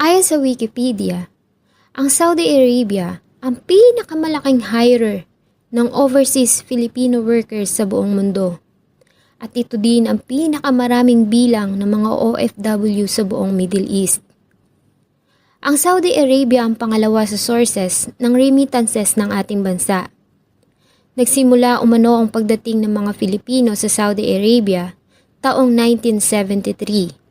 Ayon sa Wikipedia, ang Saudi Arabia ang pinakamalaking hirer ng overseas Filipino workers sa buong mundo. At ito din ang pinakamaraming bilang ng mga OFW sa buong Middle East. Ang Saudi Arabia ang pangalawa sa sources ng remittances ng ating bansa. Nagsimula umano ang pagdating ng mga Filipino sa Saudi Arabia taong 1973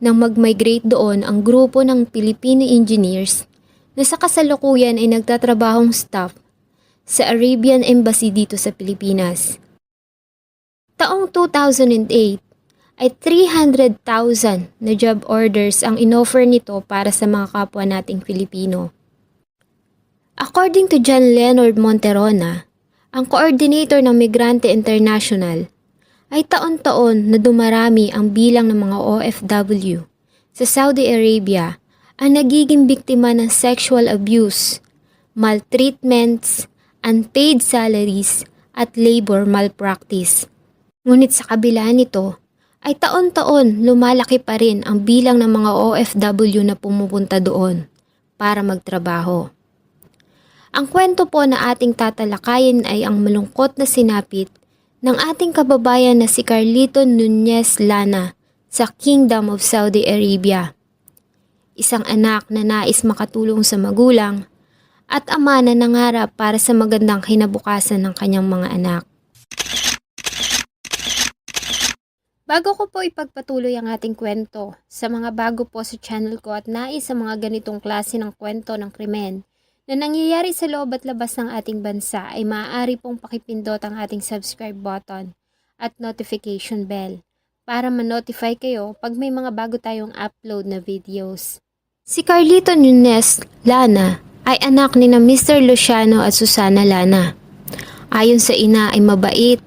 nang mag-migrate doon ang grupo ng Filipino engineers na sa kasalukuyan ay nagtatrabahong staff sa Arabian Embassy dito sa Pilipinas. Taong 2008 ay 300,000 na job orders ang inoffer nito para sa mga kapwa nating Filipino. According to John Leonard Monterona, ang coordinator ng Migrante International, ay taon-taon na dumarami ang bilang ng mga OFW sa Saudi Arabia ang nagiging biktima ng sexual abuse, maltreatments, unpaid salaries at labor malpractice. Ngunit sa kabila nito, ay taon-taon lumalaki pa rin ang bilang ng mga OFW na pumupunta doon para magtrabaho. Ang kwento po na ating tatalakayin ay ang malungkot na sinapit ng ating kababayan na si Carlito Nunez Lana sa Kingdom of Saudi Arabia. Isang anak na nais makatulong sa magulang at ama na nangarap para sa magandang kinabukasan ng kanyang mga anak. Bago ko po ipagpatuloy ang ating kwento, sa mga bago po sa channel ko at nais sa mga ganitong klase ng kwento ng krimen na nangyayari sa loob at labas ng ating bansa ay maaari pong pakipindot ang ating subscribe button at notification bell para ma-notify kayo pag may mga bago tayong upload na videos. Si Carlito Nunez Lana ay anak ni na Mr. Luciano at Susana Lana. Ayon sa ina ay mabait,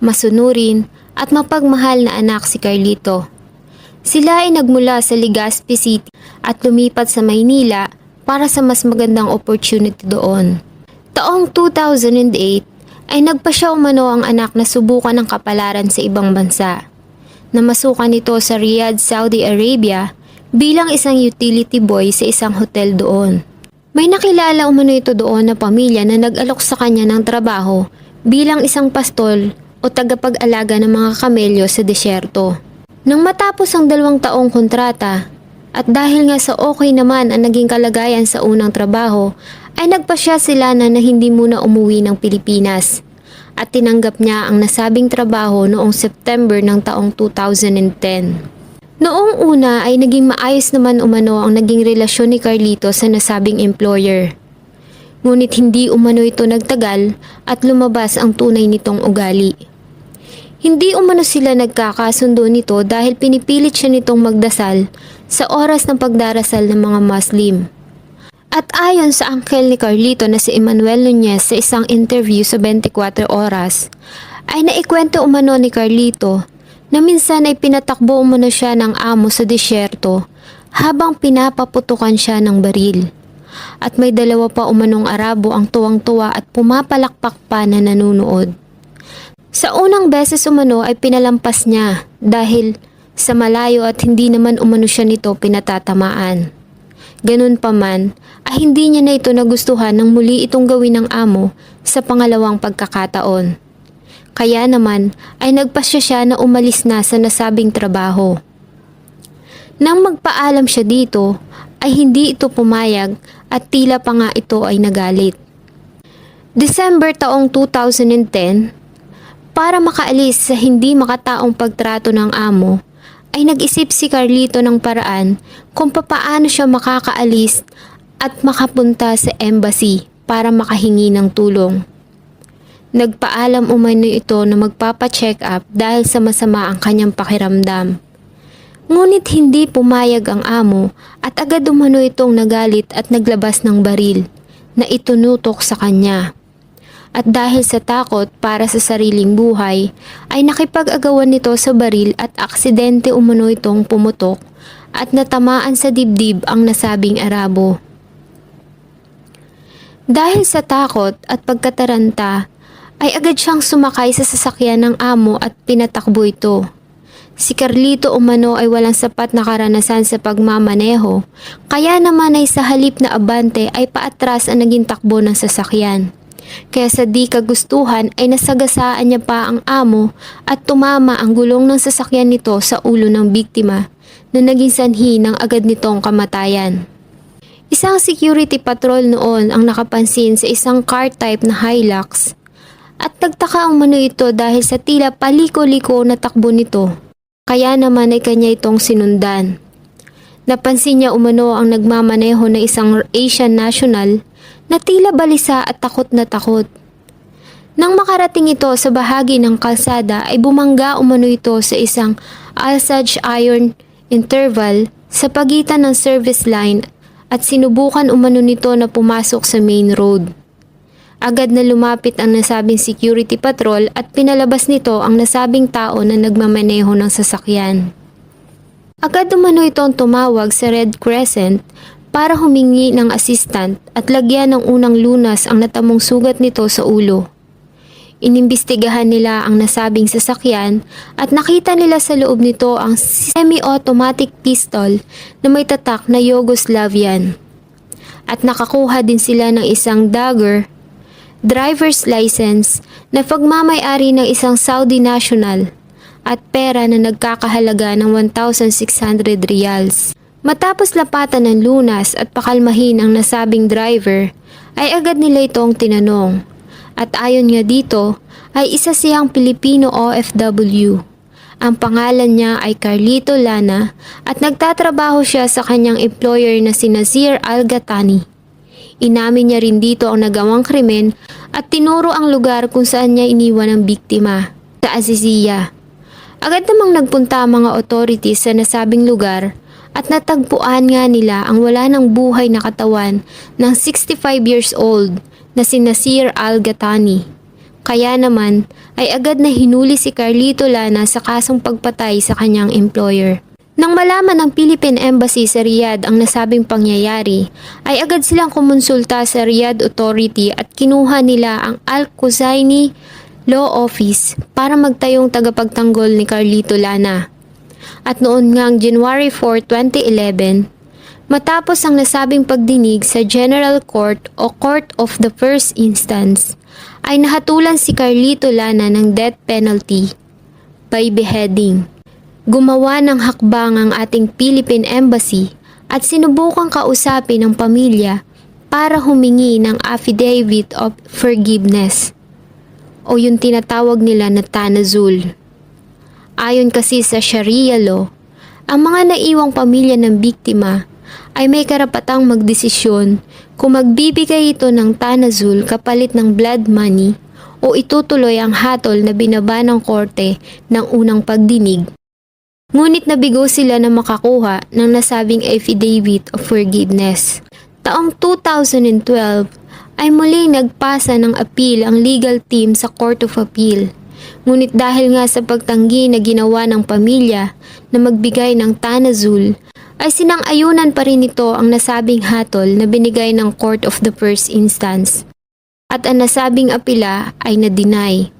masunurin at mapagmahal na anak si Carlito. Sila ay nagmula sa Legazpi City at lumipat sa Maynila para sa mas magandang opportunity doon. Taong 2008 ay nagpasya umano ang anak na subukan ng kapalaran sa ibang bansa. Namasukan ito sa Riyadh, Saudi Arabia bilang isang utility boy sa isang hotel doon. May nakilala umano ito doon na pamilya na nag-alok sa kanya ng trabaho bilang isang pastol o tagapag-alaga ng mga kamelyo sa desyerto. Nang matapos ang 2 taong kontrata, at dahil nga sa okay naman ang naging kalagayan sa unang trabaho, ay nagpasya sila na hindi muna umuwi ng Pilipinas. At tinanggap niya ang nasabing trabaho noong September ng taong 2010. Noong una ay naging maayos naman umano ang naging relasyon ni Carlito sa nasabing employer. Ngunit hindi umano ito nagtagal at lumabas ang tunay nitong ugali. Hindi umano sila nagkakasundo nito dahil pinipilit siya nitong magdasal sa oras ng pagdarasal ng mga Muslim. At ayon sa angkel ni Carlito na si Emmanuel Nunez sa isang interview sa 24 Oras, ay naikwento umano ni Carlito na minsan ay pinatakbo umano siya ng amo sa disyerto habang pinapaputukan siya ng baril. At may 2 pa umanong Arabo ang tuwang-tuwa at pumapalakpak pa na nanunood. Sa unang beses umano ay pinalampas niya dahil sa malayo at hindi naman umano siya nito pinatatamaan. Ganun pa man ay hindi niya na ito nagustuhan nang muli itong gawin ng amo sa pangalawang pagkakataon. Kaya naman ay nagpasya siya na umalis na sa nasabing trabaho. Nang magpaalam siya dito ay hindi ito pumayag at tila pa nga ito ay nagalit. December taong 2010, para makaalis sa hindi makataong pagtrato ng amo, ay nag-isip si Carlito ng paraan kung papaano siya makakaalis at makapunta sa embassy para makahingi ng tulong. Nagpaalam umano ito na magpapa-check up dahil sa masama ang kanyang pakiramdam. Ngunit hindi pumayag ang amo at agad umano itong nagalit at naglabas ng baril na itunutok sa kanya. At dahil sa takot para sa sariling buhay, ay nakipag-agawan nito sa baril at aksidente umano itong pumutok at natamaan sa dibdib ang nasabing Arabo. Dahil sa takot at pagkataranta, ay agad siyang sumakay sa sasakyan ng amo at pinatakbo ito. Si Carlito umano ay walang sapat na karanasan sa pagmamaneho, kaya naman ay sa halip na abante ay paatras ang naging takbo ng sasakyan. Kaya sa di kagustuhan ay nasagasaan niya pa ang amo at tumama ang gulong ng sasakyan nito sa ulo ng biktima na naging sanhi ng agad nitong kamatayan. Isang security patrol noon ang nakapansin sa isang car type na Hilux at nagtaka umano ito dahil sa tila paliko-liko na takbo nito. Kaya naman ay kanya itong sinundan. Napansin niya umano ang nagmamaneho na isang Asian national na tila balisa at takot na takot. Nang makarating ito sa bahagi ng kalsada ay bumangga umano ito sa isang Alsage iron interval sa pagitan ng service line at sinubukan umano nito na pumasok sa main road. Agad na lumapit ang nasabing security patrol at pinalabas nito ang nasabing tao na nagmamaneho ng sasakyan. Agad umano itong tumawag sa Red Crescent para humingi ng assistant at lagyan ng unang lunas ang natamong sugat nito sa ulo. Inimbestigahan nila ang nasabing sasakyan at nakita nila sa loob nito ang semi-automatic pistol na may tatak na Yugoslavian. At nakakuha din sila ng isang dagger, driver's license na pagmamay-ari ng isang Saudi national at pera na nagkakahalaga ng 1,600 riyals. Matapos lapatan ng lunas at pakalmahin ang nasabing driver, ay agad nila itong tinanong. At ayon nga dito, ay isa siyang Pilipino OFW. Ang pangalan niya ay Carlito Lana at nagtatrabaho siya sa kanyang employer na si Nazir Al-Ghatani. Inamin niya rin dito ang nagawang krimen at tinuro ang lugar kung saan niya iniwan ang biktima, sa Azizia. Agad namang nagpunta ang mga authorities sa nasabing lugar at natagpuan nga nila ang wala ng buhay na katawan ng 65 years old na si Nazir Al-Ghatani. Kaya naman ay agad na hinuli si Carlito Lana sa kasong pagpatay sa kanyang employer. Nang malaman ng Philippine Embassy sa Riyadh ang nasabing pangyayari, ay agad silang kumonsulta sa Riyadh Authority at kinuha nila ang Al-Quzaini Law Office para magtayong tagapagtanggol ni Carlito Lana. At noon ngang January 4, 2011, matapos ang nasabing pagdinig sa General Court o Court of the First Instance, ay nahatulan si Carlito Lana ng death penalty by beheading. Gumawa ng hakbang ang ating Philippine Embassy at sinubukang kausapin ang pamilya para humingi ng affidavit of forgiveness o yung tinatawag nila na tanazul. Ayon kasi sa Sharia law, ang mga naiwang pamilya ng biktima ay may karapatang magdesisyon kung magbibigay ito ng tanazul kapalit ng blood money o itutuloy ang hatol na binaba ng korte ng unang pagdinig. Ngunit nabigo sila na makakuha ng nasabing affidavit of forgiveness. Taong 2012 ay muling nagpasa ng appeal ang legal team sa Court of Appeal. Ngunit dahil nga sa pagtanggi na ginawa ng pamilya na magbigay ng tanazul, ay sinang-ayunan pa rin ito ang nasabing hatol na binigay ng Court of the First Instance. At ang nasabing apila ay na-deny.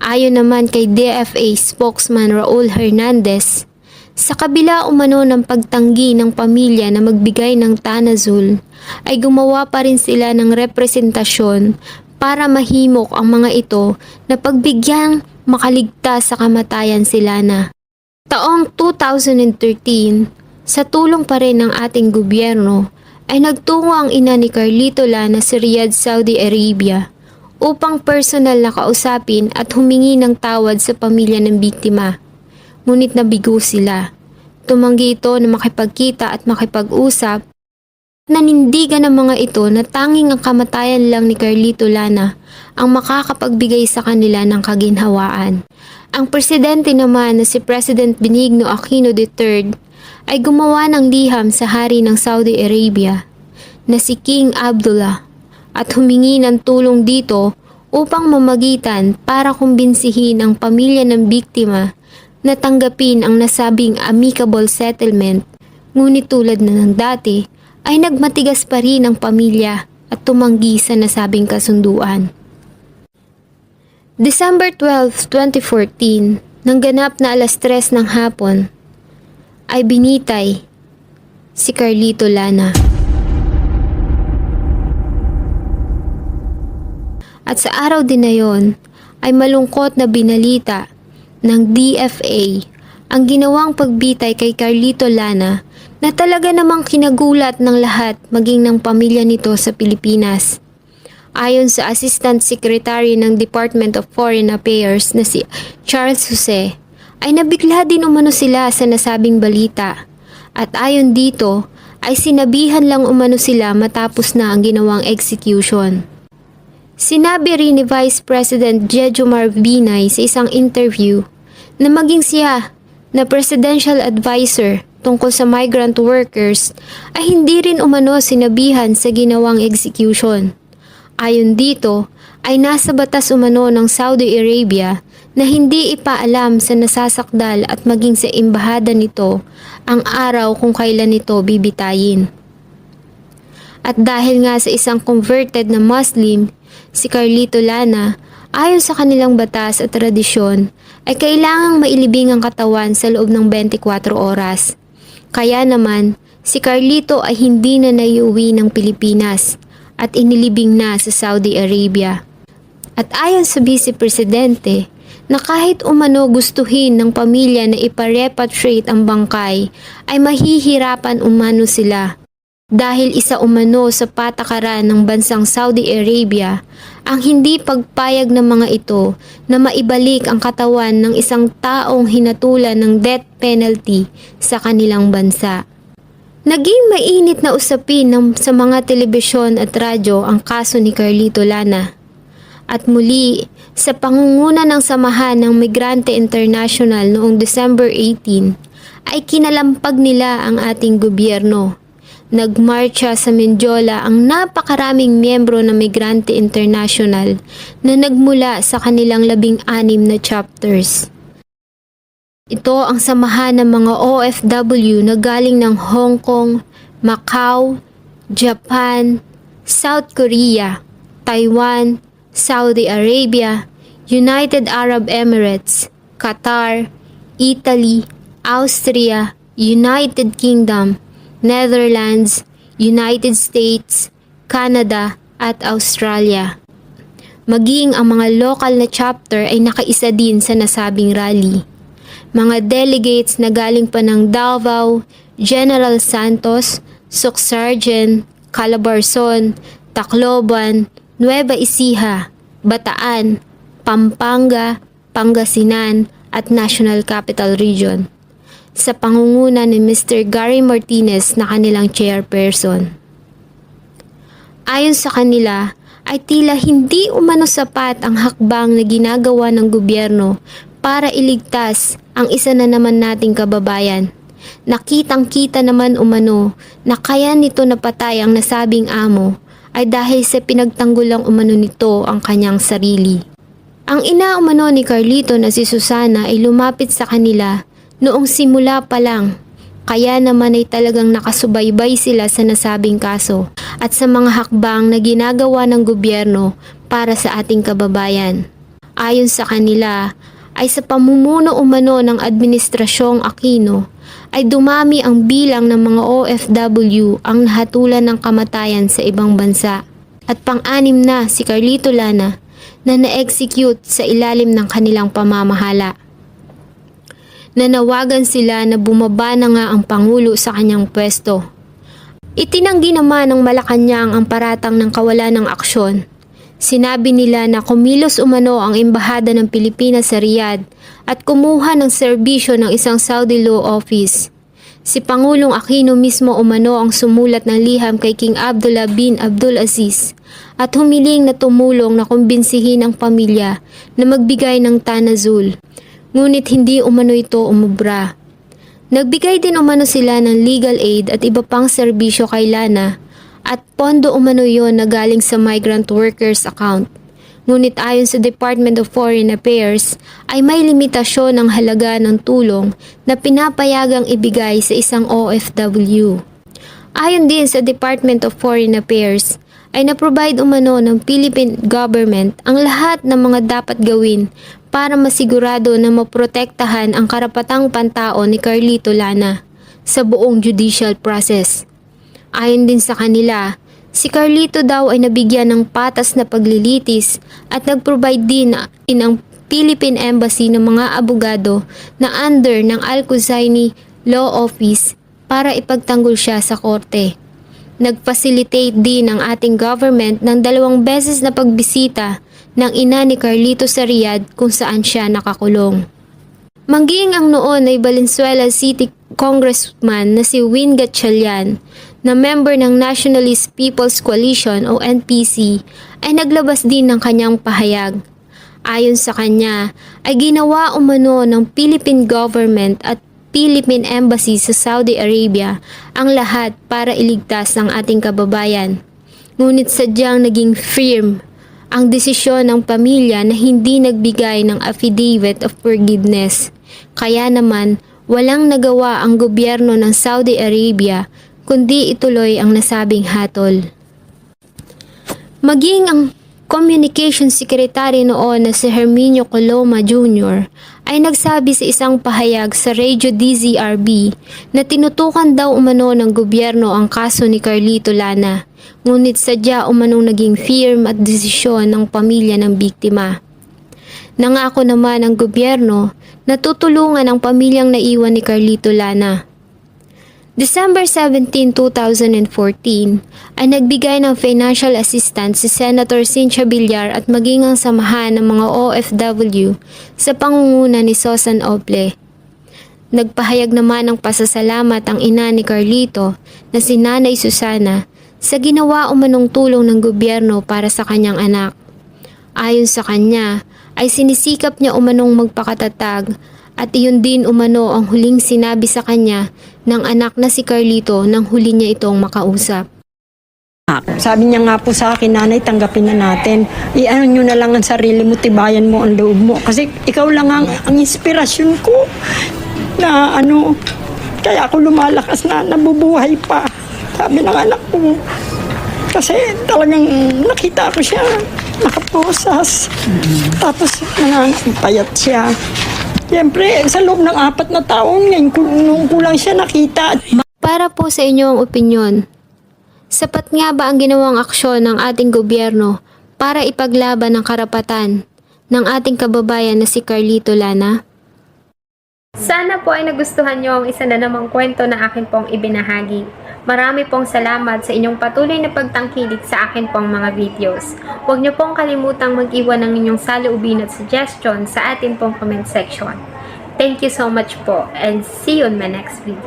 Ayon naman kay DFA spokesman Raul Hernandez, sa kabila umano ng pagtanggi ng pamilya na magbigay ng tanazul, ay gumawa pa rin sila ng representasyon para mahimok ang mga ito na pagbigyang makaligtas sa kamatayan si Lana. Taong 2013, sa tulong pa rin ng ating gobyerno, ay nagtungo ang ina ni Carlito Lana sa Riyadh, Saudi Arabia upang personal na kausapin at humingi ng tawad sa pamilya ng biktima. Ngunit nabigo sila. Tumanggi ito na makipagkita at makipag-usap. Nanindigan ng mga ito na tanging ang kamatayan lang ni Carlito Lana ang makakapagbigay sa kanila ng kaginhawaan. Ang presidente naman na si President Benigno Aquino III ay gumawa ng liham sa hari ng Saudi Arabia na si King Abdullah at humingi ng tulong dito upang mamagitan para kumbinsihin ang pamilya ng biktima na tanggapin ang nasabing amicable settlement. Ngunit tulad na ng dati ay nagmatigas pa rin ang pamilya at tumanggi sa nasabing kasunduan. December 12, 2014, Nang ganap na 3:00 ng hapon, ay binitay si Carlito Lana. At sa araw din na yon, ay malungkot na binalita ng DFA ang ginawang pagbitay kay Carlito Lana na talaga namang kinagulat ng lahat maging ng pamilya nito sa Pilipinas. Ayon sa Assistant Secretary ng Department of Foreign Affairs na si Charles Jose, ay nabigla din umano sila sa nasabing balita. At ayon dito, ay sinabihan lang umano sila matapos na ang ginawang execution. Sinabi rin ni Vice President Jejomar Binay sa isang interview na maging siya na presidential advisor tungkol sa migrant workers ay hindi rin umano sinabihan sa ginawang execution. Ayon dito, ay nasa batas umano ng Saudi Arabia na hindi ipaalam sa nasasakdal at maging sa embahada nito ang araw kung kailan ito bibitayin. At dahil nga sa isang converted na Muslim, si Carlito Lana, ayon sa kanilang batas at tradisyon, ay kailangang mailibing ang katawan sa loob ng 24 oras. Kaya naman, si Carlito ay hindi na naiuwi ng Pilipinas at inilibing na sa Saudi Arabia. At ayon sa Vice Presidente, na kahit umano gustuhin ng pamilya na iparepatriate ang bangkay, ay mahihirapan umano sila. Dahil isa umano sa patakaran ng bansang Saudi Arabia ang hindi pagpayag ng mga ito na maibalik ang katawan ng isang taong hinatulan ng death penalty sa kanilang bansa. Naging mainit na usapin sa mga telebisyon at radyo ang kaso ni Carlito Lana. At muli, sa pangunguna ng Samahan ng Migrante International noong December 18, ay kinalampag nila ang ating gobyerno. Nagmarcha sa Mendiola ang napakaraming miyembro ng Migrante International na nagmula sa kanilang 16 na chapters. Ito ang samahan ng mga OFW na galing ng Hong Kong, Macau, Japan, South Korea, Taiwan, Saudi Arabia, United Arab Emirates, Qatar, Italy, Austria, United Kingdom, Netherlands, United States, Canada at Australia. Maging ang mga local na chapter ay nakaisa din sa nasabing rally. Mga delegates na galing pa ng Davao, General Santos, Sucsargen, Calabarzon, Tacloban, Nueva Ecija, Bataan, Pampanga, Pangasinan at National Capital Region sa pangunguna ni Mr. Gary Martinez na kanilang chairperson. Ayon sa kanila, ay tila hindi umano sapat ang hakbang na ginagawa ng gobyerno para iligtas ang isa na naman nating kababayan. Nakitang-kita naman umano na kaya nito napatay ang nasabing amo ay dahil sa pinagtanggulang umano nito ang kanyang sarili. Ang ina umano ni Carlito na si Susana ay lumapit sa kanila noong simula pa lang, kaya naman ay talagang nakasubaybay sila sa nasabing kaso at sa mga hakbang na ginagawa ng gobyerno para sa ating kababayan. Ayon sa kanila, ay sa pamumuno umano ng Administrasyong Aquino ay dumami ang bilang ng mga OFW ang nahatulan ng kamatayan sa ibang bansa. At pang-anim na si Carlito Lana na na-execute sa ilalim ng kanilang pamamahala. Nanawagan sila na bumaba na nga ang Pangulo sa kanyang pwesto. Itinanggi naman ng Malacanang ang paratang ng kawalan ng aksyon. Sinabi nila na kumilos umano ang Embahada ng Pilipinas sa Riyadh at kumuha ng serbisyo ng isang Saudi law office. Si Pangulong Aquino mismo umano ang sumulat ng liham kay King Abdullah bin Abdul Aziz at humiling na tumulong na kumbinsihin ang pamilya na magbigay ng tanazul. Ngunit hindi umano ito umubra. Nagbigay din umano sila ng legal aid at iba pang serbisyo kay Lana at pondo umano yon na galing sa migrant workers account. Ngunit ayon sa Department of Foreign Affairs ay may limitasyon ang halaga ng tulong na pinapayagang ibigay sa isang OFW. Ayon din sa Department of Foreign Affairs ay na-provide umano ng Philippine government ang lahat ng mga dapat gawin para masigurado na maprotektahan ang karapatang pantao ni Carlito Lana sa buong judicial process. Ayon din sa kanila, si Carlito daw ay nabigyan ng patas na paglilitis at nag-provide din ang Philippine Embassy ng mga abogado na under ng Al-Qusayni Law Office para ipagtanggol siya sa korte. Nag-facilitate din ang ating government ng 2 beses na pagbisita ng ina ni Carlito sa Riyadh kung saan siya nakakulong. Maging ang noon ay Valenzuela City Congressman na si Win Gatchalian na member ng Nationalist People's Coalition o NPC ay naglabas din ng kanyang pahayag. Ayon sa kanya ay ginawa umano ng Philippine government at Philippine Embassy sa Saudi Arabia ang lahat para iligtas ang ating kababayan. Ngunit sadyang naging firm ang desisyon ng pamilya na hindi nagbigay ng affidavit of forgiveness. Kaya naman walang nagawa ang gobyerno ng Saudi Arabia kundi ituloy ang nasabing hatol. Maging ang Communication Secretary noon na si Herminio Coloma Jr. ay nagsabi sa isang pahayag sa Radio DZRB na tinutukan daw umano ng gobyerno ang kaso ni Carlito Lana, ngunit sadya umanong naging firm at desisyon ng pamilya ng biktima. Nangako naman ang gobyerno na tutulungan ang pamilyang naiwan ni Carlito Lana. December 17, 2014 ay nagbigay ng financial assistance si Senator Cynthia Villar at maging ang samahan ng mga OFW sa pangunguna ni Susan Ople. Nagpahayag naman ng pasasalamat ang ina ni Carlito na si Nanay Susana sa ginawa umanong tulong ng gobyerno para sa kanyang anak. Ayon sa kanya ay sinisikap niya umanong magpakatatag at iyon din umano ang huling sinabi sa kanya ng anak na si Carlito nang huli niya itong makausap. Sabi niya nga po sa akin, nanay, tanggapin na natin. Iano nyo na lang ang sarili mo, tibayan mo ang loob mo. Kasi ikaw lang ang inspirasyon ko na kaya ako lumalakas na nabubuhay pa. Sabi ng anak ko. Kasi talagang nakita ko siya nakaposas. Tapos payat siya. Siyempre, sa loob ng 4 na taon, nung kulang siya nakita. Para po sa inyong opinyon, sapat nga ba ang ginawang aksyon ng ating gobyerno para ipaglaban ang karapatan ng ating kababayan na si Carlito Lana? Sana po ay nagustuhan nyo ang isa na namang kwento na akin pong ibinahagi. Marami pong salamat sa inyong patuloy na pagtangkilik sa akin pong mga videos. Huwag nyo pong kalimutang mag-iwan ng inyong saloobin at suggestion sa atin pong comment section. Thank you so much po and see you on my next video.